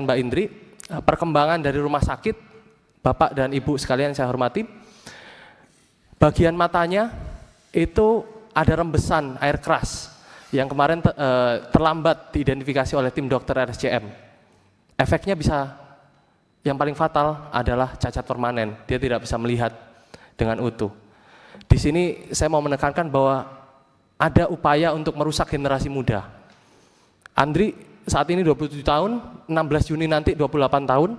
Mbak Indri, perkembangan dari rumah sakit, Bapak dan Ibu sekalian yang saya hormati, bagian matanya itu ada rembesan air keras yang kemarin terlambat diidentifikasi oleh tim dokter RSCM. Efeknya bisa, yang paling fatal adalah cacat permanen, dia tidak bisa melihat dengan utuh. Di sini saya mau menekankan bahwa ada upaya untuk merusak generasi muda. Andri saat ini 27 tahun, 16 Juni nanti 28 tahun,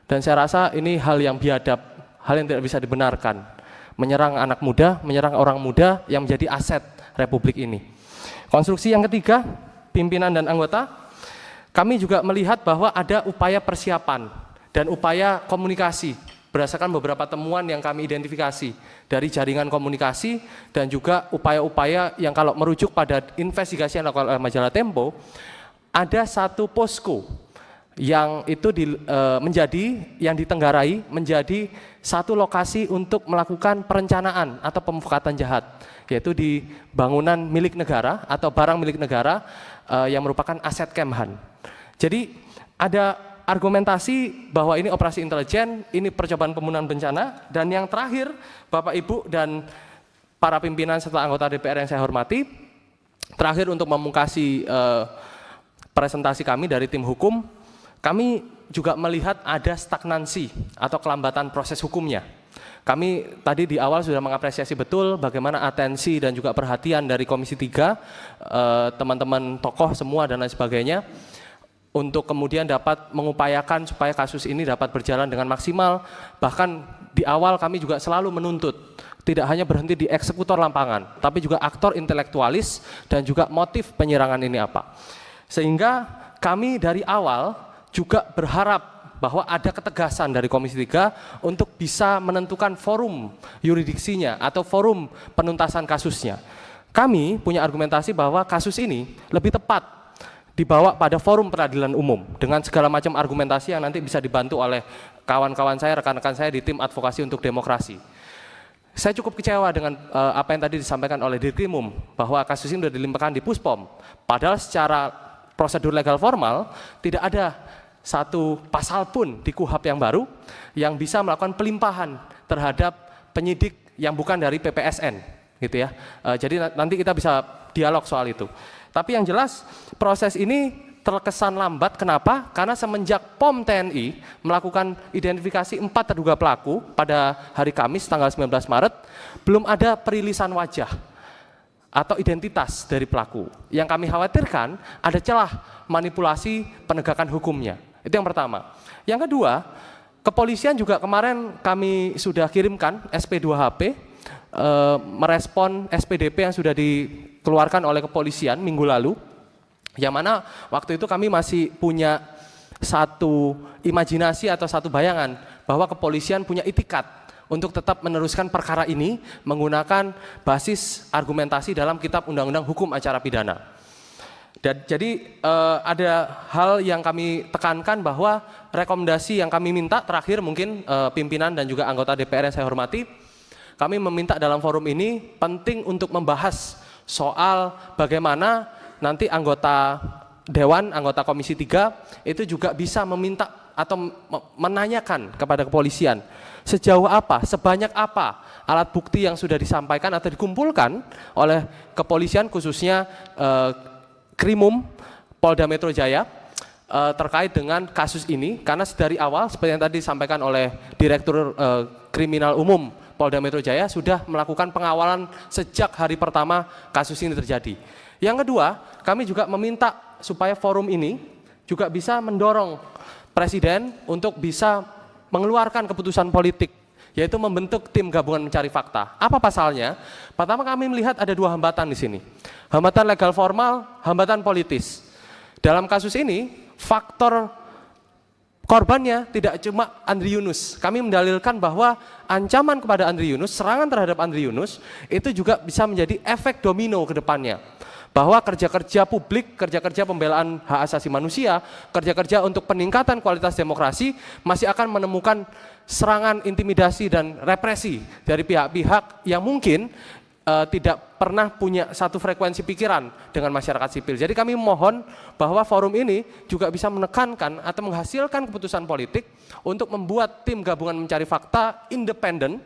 dan saya rasa ini hal yang biadab, hal yang tidak bisa dibenarkan. Menyerang anak muda, menyerang orang muda yang menjadi aset Republik ini. Konstruksi yang ketiga, pimpinan dan anggota, kami juga melihat bahwa ada upaya persiapan dan upaya komunikasi berdasarkan beberapa temuan yang kami identifikasi dari jaringan komunikasi dan juga upaya-upaya yang kalau merujuk pada investigasi yang dilakukan oleh majalah Tempo, ada satu posko yang itu yang ditenggarai menjadi satu lokasi untuk melakukan perencanaan atau pemufakatan jahat, yaitu di bangunan milik negara atau barang milik negara yang merupakan aset Kemhan. Jadi ada argumentasi bahwa ini operasi intelijen, ini percobaan pembunuhan berencana, dan yang terakhir Bapak Ibu dan para pimpinan serta anggota DPR yang saya hormati, terakhir untuk memungkasi presentasi kami dari tim hukum, kami juga melihat ada stagnansi atau kelambatan proses hukumnya. Kami tadi di awal sudah mengapresiasi betul bagaimana atensi dan juga perhatian dari Komisi 3, teman-teman tokoh semua dan lain sebagainya, untuk kemudian dapat mengupayakan supaya kasus ini dapat berjalan dengan maksimal. Bahkan di awal kami juga selalu menuntut, tidak hanya berhenti di eksekutor lapangan, tapi juga aktor intelektualis dan juga motif penyerangan ini apa. Sehingga kami dari awal juga berharap bahwa ada ketegasan dari Komisi 3 untuk bisa menentukan forum yuridiksinya atau forum penuntasan kasusnya. Kami punya argumentasi bahwa kasus ini lebih tepat dibawa pada forum peradilan umum dengan segala macam argumentasi yang nanti bisa dibantu oleh kawan-kawan saya, rekan-rekan saya di tim advokasi untuk demokrasi. Saya cukup kecewa dengan apa yang tadi disampaikan oleh Dirkrimum bahwa kasus ini sudah dilimpahkan di Puspom, padahal secara prosedur legal formal tidak ada satu pasal pun di KUHP yang baru yang bisa melakukan pelimpahan terhadap penyidik yang bukan dari PPSN, gitu ya. Jadi nanti kita bisa dialog soal itu. Tapi yang jelas proses ini terkesan lambat. Kenapa? Karena semenjak POM TNI melakukan identifikasi 4 terduga pelaku pada hari Kamis tanggal 19 Maret, belum ada perilisan wajah atau identitas dari pelaku. Yang kami khawatirkan ada celah manipulasi penegakan hukumnya. Itu yang pertama. Yang kedua, kepolisian juga kemarin kami sudah kirimkan SP2HP merespon SPDP yang sudah dikeluarkan oleh kepolisian minggu lalu, yang mana waktu itu kami masih punya satu imajinasi atau satu bayangan bahwa kepolisian punya itikat untuk tetap meneruskan perkara ini menggunakan basis argumentasi dalam Kitab Undang-Undang Hukum Acara Pidana. Dan jadi ada hal yang kami tekankan bahwa rekomendasi yang kami minta terakhir mungkin pimpinan dan juga anggota DPR yang saya hormati, kami meminta dalam forum ini penting untuk membahas soal bagaimana nanti anggota Dewan, anggota Komisi 3 itu juga bisa meminta atau menanyakan kepada kepolisian sejauh apa, sebanyak apa alat bukti yang sudah disampaikan atau dikumpulkan oleh kepolisian khususnya Krimum Polda Metro Jaya terkait dengan kasus ini, karena dari awal seperti yang tadi disampaikan oleh Direktur Kriminal Umum Polda Metro Jaya sudah melakukan pengawalan sejak hari pertama kasus ini terjadi. Yang kedua, kami juga meminta supaya forum ini juga bisa mendorong Presiden untuk bisa mengeluarkan keputusan politik, yaitu membentuk tim gabungan mencari fakta. Apa pasalnya? Pertama, kami melihat ada dua hambatan di sini. Hambatan legal formal, hambatan politis. Dalam kasus ini, faktor korbannya tidak cuma Andri Yunus. Kami mendalilkan bahwa ancaman kepada Andri Yunus, serangan terhadap Andri Yunus, itu juga bisa menjadi efek domino ke depannya. Bahwa kerja-kerja publik, kerja-kerja pembelaan hak asasi manusia, kerja-kerja untuk peningkatan kualitas demokrasi masih akan menemukan serangan, intimidasi, dan represi dari pihak-pihak yang mungkin tidak pernah punya satu frekuensi pikiran dengan masyarakat sipil. Jadi kami mohon bahwa forum ini juga bisa menekankan atau menghasilkan keputusan politik untuk membuat tim gabungan mencari fakta independen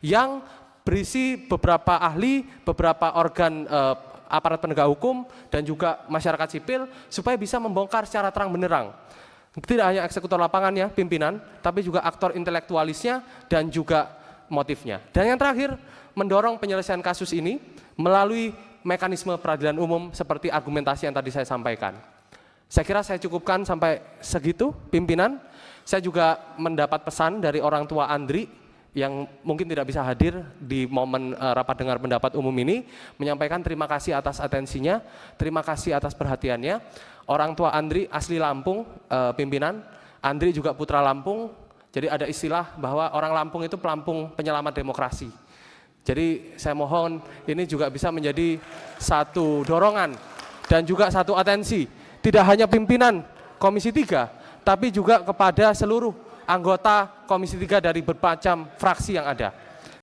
yang berisi beberapa ahli, beberapa organ aparat penegak hukum, dan juga masyarakat sipil supaya bisa membongkar secara terang benderang. Tidak hanya eksekutor lapangannya, pimpinan, tapi juga aktor intelektualisnya dan juga motifnya. Dan yang terakhir, mendorong penyelesaian kasus ini melalui mekanisme peradilan umum seperti argumentasi yang tadi saya sampaikan. Saya kira saya cukupkan sampai segitu, pimpinan. Saya juga mendapat pesan dari orang tua Andri yang mungkin tidak bisa hadir di momen rapat dengar pendapat umum ini, menyampaikan terima kasih atas atensinya, terima kasih atas perhatiannya. Orang tua Andri asli Lampung, pimpinan. Andri juga putra Lampung, jadi ada istilah bahwa orang Lampung itu pelampung penyelamat demokrasi. Jadi saya mohon ini juga bisa menjadi satu dorongan dan juga satu atensi, tidak hanya pimpinan Komisi 3, tapi juga kepada seluruh anggota Komisi 3 dari bermacam fraksi yang ada.